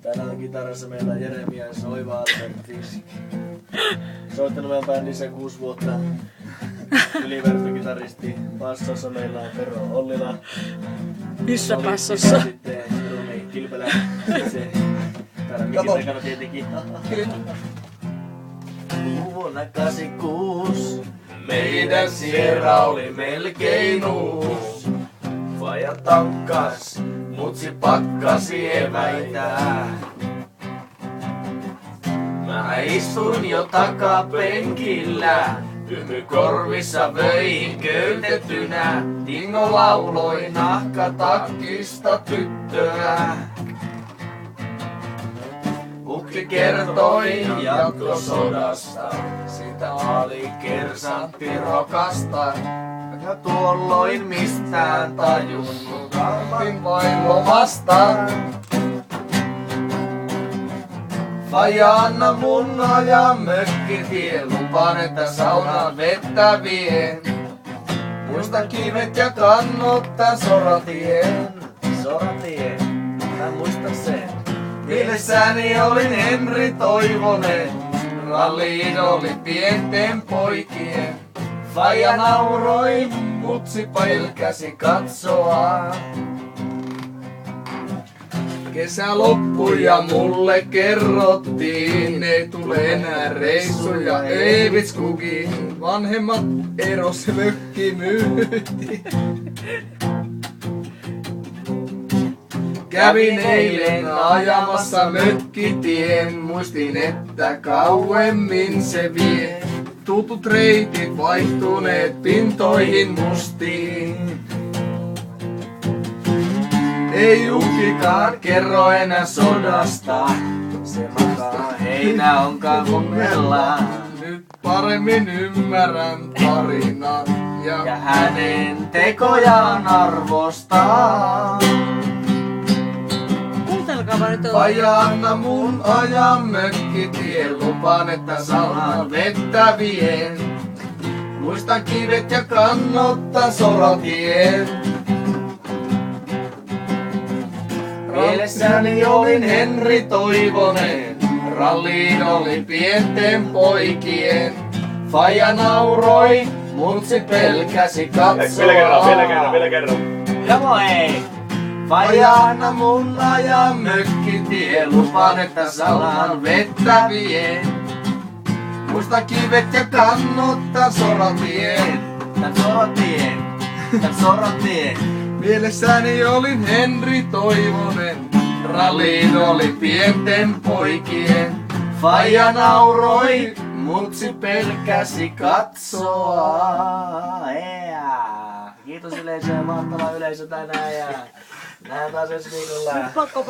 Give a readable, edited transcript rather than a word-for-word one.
Tänään kitarassa meillä on Jeremias Oiva Albertis. Soittanut meidän bändissä 6 vuotta. Ylivertokitaristi. Bassossa meillä on Tero Ollila. Missä bassossa? Sitten Rumi Kilpelä. Täällä mikin takana tietenkin. Vuonna 86 meidän Sierra oli melkein uus. Vaja tankkas, mutsi pakkasi eväitä. Mä istun jo takapenkillä, hymy korvissa vöihin köytettynä. Tingo lauloi nahkatakkista tyttöä. Ukki kertoi jatkosodasta, sitä oli kersantti rokasta. Ja tuolloin mistään tajunnut, arvin vain lomasta. Faija, anna mun ajaa mökkitie, lupaan että saunaan vettä vien. Muista kivet ja kannot tän soratien. Soratien, mä muistan sen. Mielessäni olin Henri Toivonen, ralliin oli pienten poikien. Faija nauroi, mutsi pelkäsi katsoa. Kesä loppui ja mulle kerrottiin, ei tule enää reissuja Eivitskukiin. Vanhemmat eros mökki myytiin. Kävin eilen ajamassa mökkitien, muistin että kauemmin se vie. Tutut reitit vaihtuneet pintoihin mustiin. Ei ukkikaan kerro enää sodasta, se makaa heinä on kaupungilla. Nyt paremmin ymmärrän tarinan ja hänen tekojaan arvostaa. Kuuntelkaa vaan nyt. Faija, anna mun ajaa mökkitien, lupaan että saunaan vettä vien. Muistan kivet ja kannot tän soratien. Mielessäni olin Henri Toivonen, ralliin oli pienten poikien. Faija nauroi, mutsi pelkäsi katsoa. Vielä kerran. Jamo ei! Faija, anna mun ajaa mökkitie, lupaan että saunaan vettä vien. Muista kivet ja kannot tän soratien. Tän soratien, tän soratien. Mielessäni olin Henri Toivonen, ralliin oli pienten poikien. Faija nauroi, mutsi pelkäsi katsoa. Kiitos yleisö ja mahtava yleisö tänään ja nähdään taas ensi viikolla. Pakko